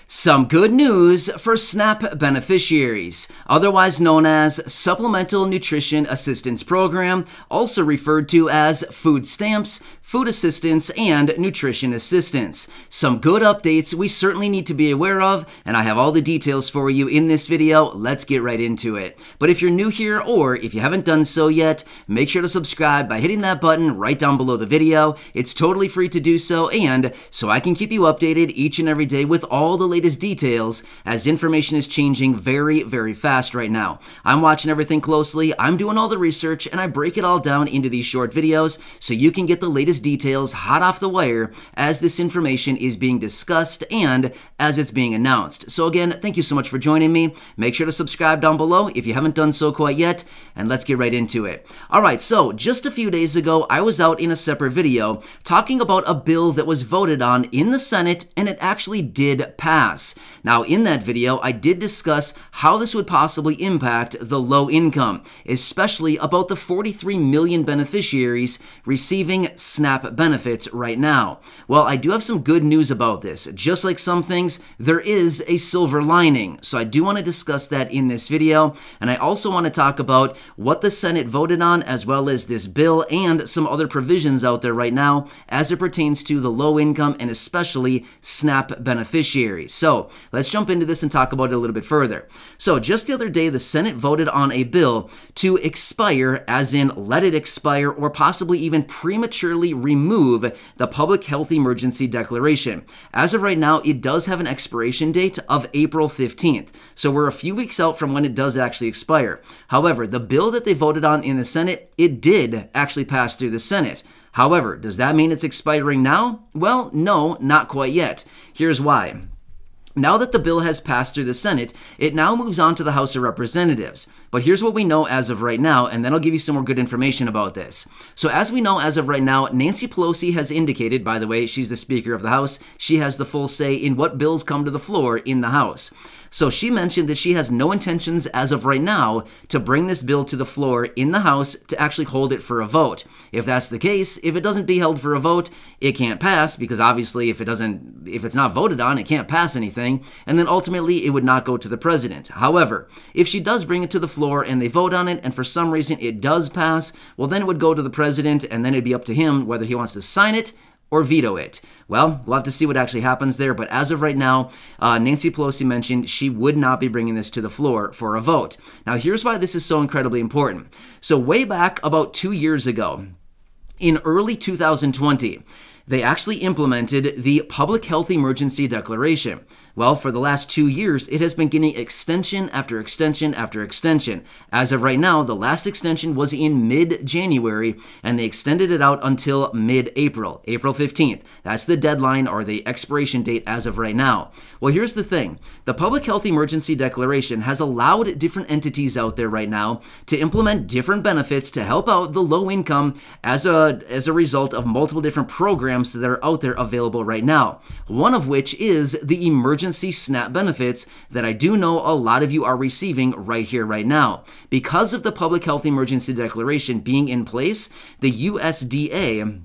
Some good news for SNAP beneficiaries, otherwise known as Supplemental Nutrition Assistance Program, also referred to as food stamps, food assistance, and nutrition assistance. Some good updates we certainly need to be aware of, and I have all the details for you in this video. Let's get right into it. But if you're new here, or if you haven't done so yet, make sure to subscribe by hitting that button right down below the video. It's totally free to do so, and so I can keep you updated each and every day with all the latest details, as information is changing very, very fast right now. I'm watching everything closely, I'm doing all the research, and I break it all down into these short videos so you can get the latest details hot off the wire as this information is being discussed and as it's being announced. So again, thank you so much for joining me. Make sure to subscribe down below if you haven't done so quite yet, and let's get right into it. Alright, so just a few days ago, I was out in a separate video talking about a bill that was voted on in the Senate, and it actually did pass. Now, in that video, I did discuss how this would possibly impact the low income, especially about the 43 million beneficiaries receiving SNAP benefits right now. Well, I do have some good news about this. Just like some things, there is a silver lining. So I do want to discuss that in this video, and I also want to talk about what the Senate voted on, as well as this bill and some other provisions out there right now as it pertains to the low income and especially SNAP beneficiaries. So let's jump into this and talk about it a little bit further. So just the other day, the Senate voted on a bill to expire, as in let it expire or possibly even prematurely remove the Public Health Emergency Declaration. As of right now, it does have an expiration date of April 15th. So we're a few weeks out from when it does actually expire. However, the bill that they voted on in the Senate, it did actually pass through the Senate. However, does that mean it's expiring now? Well, no, not quite yet. Here's why. Now that the bill has passed through the Senate, it now moves on to the House of Representatives. But here's what we know as of right now, and then I'll give you some more good information about this. So as we know as of right now, Nancy Pelosi has indicated, by the way, she's the Speaker of the House, she has the full say in what bills come to the floor in the House. So she mentioned that she has no intentions as of right now to bring this bill to the floor in the House to actually hold it for a vote. If that's the case, if it doesn't be held for a vote, it can't pass, because obviously if it's not voted on, it can't pass anything, and then ultimately it would not go to the president. However, if she does bring it to the floor and they vote on it, and for some reason it does pass, well, then it would go to the president, and then it'd be up to him whether he wants to sign it or veto it. Well, we'll have to see what actually happens there, but as of right now, Nancy Pelosi mentioned she would not be bringing this to the floor for a vote. Now, here's why this is so incredibly important. So way back about 2 years ago, in early 2020, they actually implemented the Public Health Emergency Declaration. Well, for the last 2 years, it has been getting extension after extension after extension. As of right now, the last extension was in mid-January, and they extended it out until mid-April, April 15th. That's the deadline or the expiration date as of right now. Well, here's the thing. The Public Health Emergency Declaration has allowed different entities out there right now to implement different benefits to help out the low income as a result of multiple different programs that are out there available right now. One of which is the emergency SNAP benefits that I do know a lot of you are receiving right here, right now. Because of the Public Health Emergency Declaration being in place, the USDA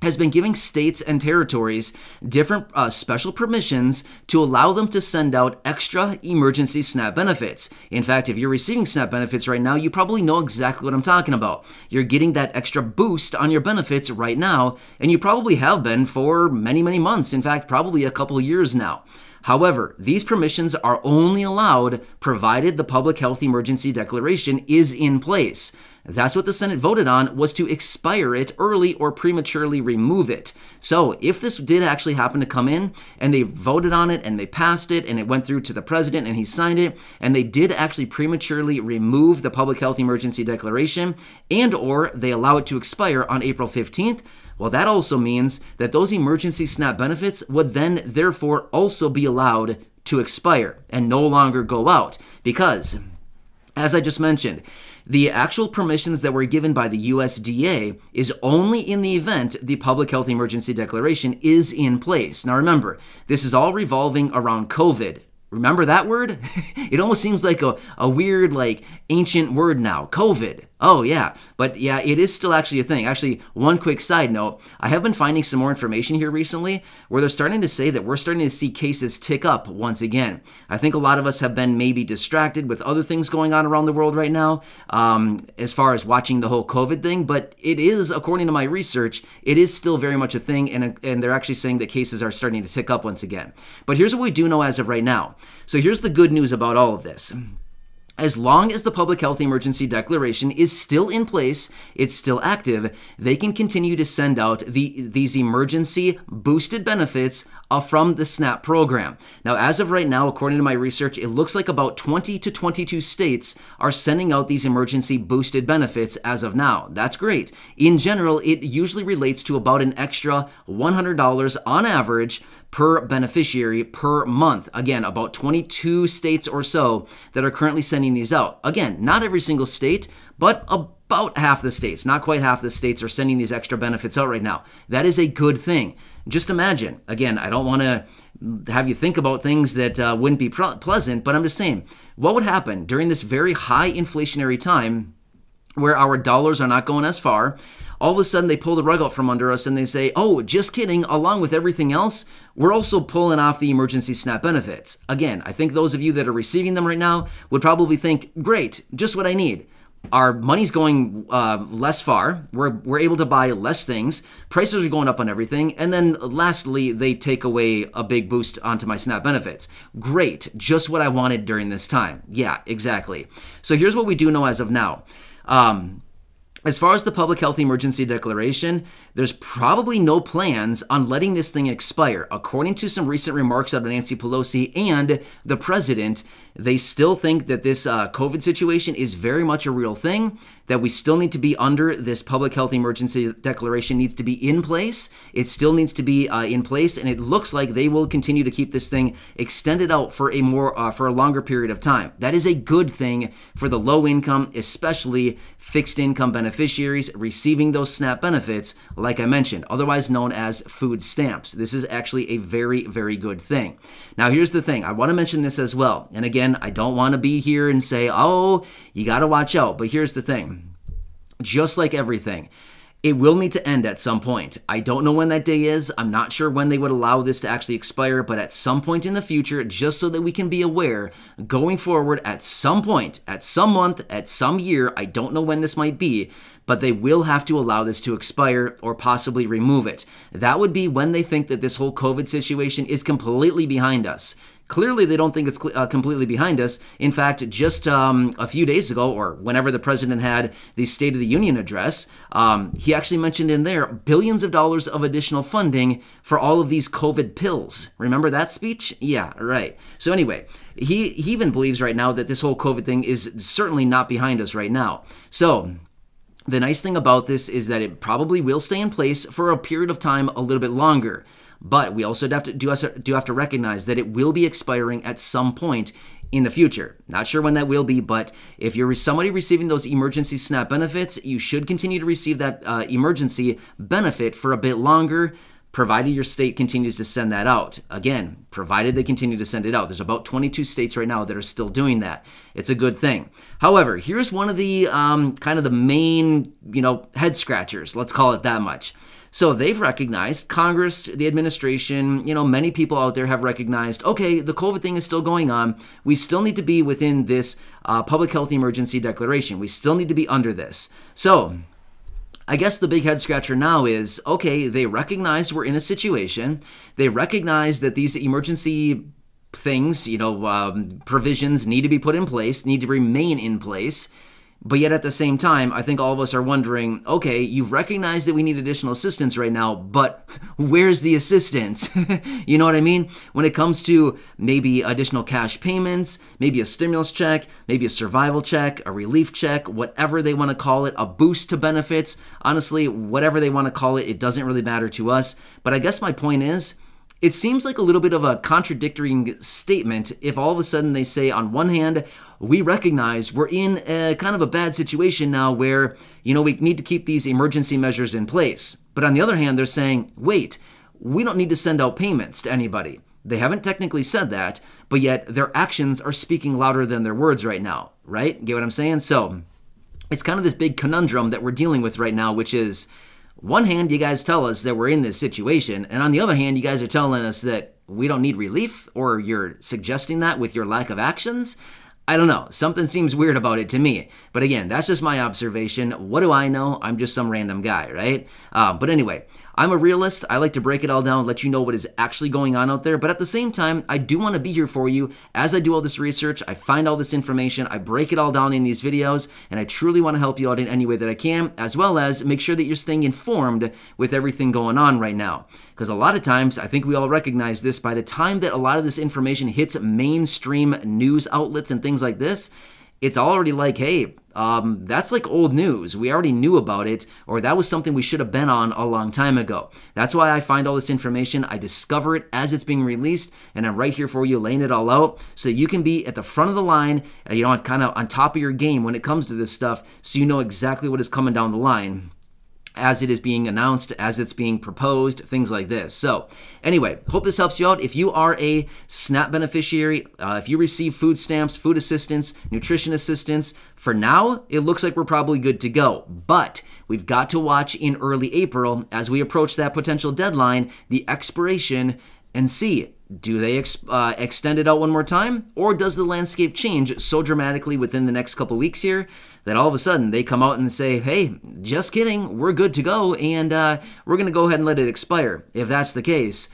has been giving states and territories different special permissions to allow them to send out extra emergency SNAP benefits. In fact, if you're receiving SNAP benefits right now, you probably know exactly what I'm talking about. You're getting that extra boost on your benefits right now, and you probably have been for many, many months. In fact, probably a couple of years now. However, these permissions are only allowed provided the Public Health Emergency Declaration is in place. That's what the Senate voted on, was to expire it early or prematurely remove it. So if this did actually happen to come in and they voted on it and they passed it and it went through to the president and he signed it, and they did actually prematurely remove the Public Health Emergency Declaration, and or they allow it to expire on April 15th, well, that also means that those emergency SNAP benefits would then therefore also be allowed to expire and no longer go out, because, as I just mentioned, the actual permissions that were given by the USDA is only in the event the Public Health Emergency Declaration is in place. Now remember, this is all revolving around COVID. Remember that word? It almost seems like a weird, like, ancient word now, COVID. Oh, yeah. But yeah, it is still actually a thing. Actually, one quick side note, I have been finding some more information here recently where they're starting to say that we're starting to see cases tick up once again. I think a lot of us have been maybe distracted with other things going on around the world right now, as far as watching the whole COVID thing, but it is, according to my research, it is still very much a thing, and they're actually saying that cases are starting to tick up once again. But here's what we do know as of right now. So here's the good news about all of this. As long as the public health emergency declaration is still in place, it's still active, they can continue to send out these emergency boosted benefits from the SNAP program. Now, as of right now, according to my research, it looks like about 20 to 22 states are sending out these emergency boosted benefits as of now. That's great. In general, it usually relates to about an extra $100 on average per beneficiary per month. Again, about 22 states or so that are currently sending these out. Again, not every single state, but about half the states, not quite half the states, are sending these extra benefits out right now. That is a good thing. Just imagine, again, I don't want to have you think about things that wouldn't be pleasant, but I'm just saying, what would happen during this very high inflationary time where our dollars are not going as far? All of a sudden, they pull the rug out from under us and they say, oh, just kidding, along with everything else, we're also pulling off the emergency SNAP benefits. Again, I think those of you that are receiving them right now would probably think, great, just what I need. Our money's going less far. We're able to buy less things. Prices are going up on everything. And then lastly, they take away a big boost onto my SNAP benefits. Great. Just what I wanted during this time. Yeah, exactly. So here's what we do know as of now. As far as the public health emergency declaration, there's probably no plans on letting this thing expire. According to some recent remarks out of Nancy Pelosi and the president, they still think that this COVID situation is very much a real thing, that we still need to be under this public health emergency declaration needs to be in place. It still needs to be in place, and it looks like they will continue to keep this thing extended out for a longer period of time. That is a good thing for the low income, especially fixed income beneficiaries receiving those SNAP benefits, like I mentioned, otherwise known as food stamps. This is actually a very, very good thing. Now, here's the thing. I want to mention this as well. And again, I don't want to be here and say, oh, you got to watch out. But here's the thing. Just like everything, it will need to end at some point. I don't know when that day is. I'm not sure when they would allow this to actually expire, but at some point in the future, just so that we can be aware, going forward at some point, at some month, at some year, I don't know when this might be, but they will have to allow this to expire or possibly remove it. That would be when they think that this whole COVID situation is completely behind us. Clearly, they don't think it's completely behind us. In fact, just a few days ago, or whenever the president had the State of the Union address, he actually mentioned in there billions of dollars of additional funding for all of these COVID pills. Remember that speech? Yeah, right. So anyway, he even believes right now that this whole COVID thing is certainly not behind us right now. So the nice thing about this is that it probably will stay in place for a period of time a little bit longer. But we also have to recognize that it will be expiring at some point in the future. Not sure when that will be, but if you're somebody receiving those emergency SNAP benefits, you should continue to receive that emergency benefit for a bit longer, provided your state continues to send that out. Again, provided they continue to send it out. There's about 22 states right now that are still doing that. It's a good thing. However, here's one of the kind of the main, head scratchers. Let's call it that much. So they've recognized, Congress, the administration, many people out there have recognized, okay, the COVID thing is still going on. We still need to be within this public health emergency declaration. We still need to be under this. So I guess the big head scratcher now is, okay, they recognize we're in a situation. They recognize that these emergency things, provisions need to be put in place, need to remain in place. But yet at the same time, I think all of us are wondering, okay, you've recognized that we need additional assistance right now, but where's the assistance? You know what I mean? When it comes to maybe additional cash payments, maybe a stimulus check, maybe a survival check, a relief check, whatever they want to call it, a boost to benefits. Honestly, whatever they want to call it, it doesn't really matter to us. But I guess my point is, it seems like a little bit of a contradictory statement if all of a sudden they say, on one hand, we recognize we're in a kind of a bad situation now where, we need to keep these emergency measures in place. But on the other hand, they're saying, wait, we don't need to send out payments to anybody. They haven't technically said that, but yet their actions are speaking louder than their words right now, right? Get what I'm saying? So it's kind of this big conundrum that we're dealing with right now, which is, one hand, you guys tell us that we're in this situation, and on the other hand, you guys are telling us that we don't need relief, or you're suggesting that with your lack of actions. I don't know. Something seems weird about it to me. But again, that's just my observation. What do I know? I'm just some random guy, right? But anyway, I'm a realist. I like to break it all down, let you know what is actually going on out there. But at the same time, I do want to be here for you. As I do all this research, I find all this information, I break it all down in these videos, and I truly want to help you out in any way that I can, as well as make sure that you're staying informed with everything going on right now. Because a lot of times, I think we all recognize this, by the time that a lot of this information hits mainstream news outlets and things like this, it's already like, hey, that's like old news. We already knew about it, or that was something we should have been on a long time ago. That's why I find all this information. I discover it as it's being released, and I'm right here for you, laying it all out so that you can be at the front of the line, you know, kind of on top of your game when it comes to this stuff, so you know exactly what is coming down the line as it is being announced, as it's being proposed, things like this. So anyway, hope this helps you out. If you are a SNAP beneficiary, if you receive food stamps, food assistance, nutrition assistance, for now, it looks like we're probably good to go. But we've got to watch in early April as we approach that potential deadline, the expiration, and see, do they extend it out one more time? Or does the landscape change so dramatically within the next couple weeks here that all of a sudden they come out and say, hey, just kidding, we're good to go, and we're going to go ahead and let it expire. If that's the case,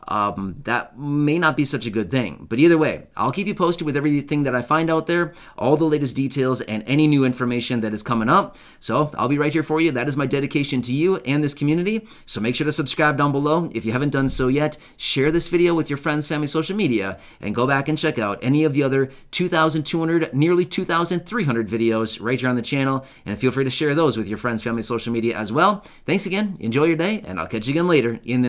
that may not be such a good thing. But either way, I'll keep you posted with everything that I find out there, all the latest details, and any new information that is coming up. So I'll be right here for you. That is my dedication to you and this community. So make sure to subscribe down below. If you haven't done so yet, share this video with your friends, family, social media, and go back and check out any of the other 2,200, nearly 2,300 videos right here on the channel. And feel free to share those with your friends, family, social media as well. Thanks again. Enjoy your day, and I'll catch you again later in the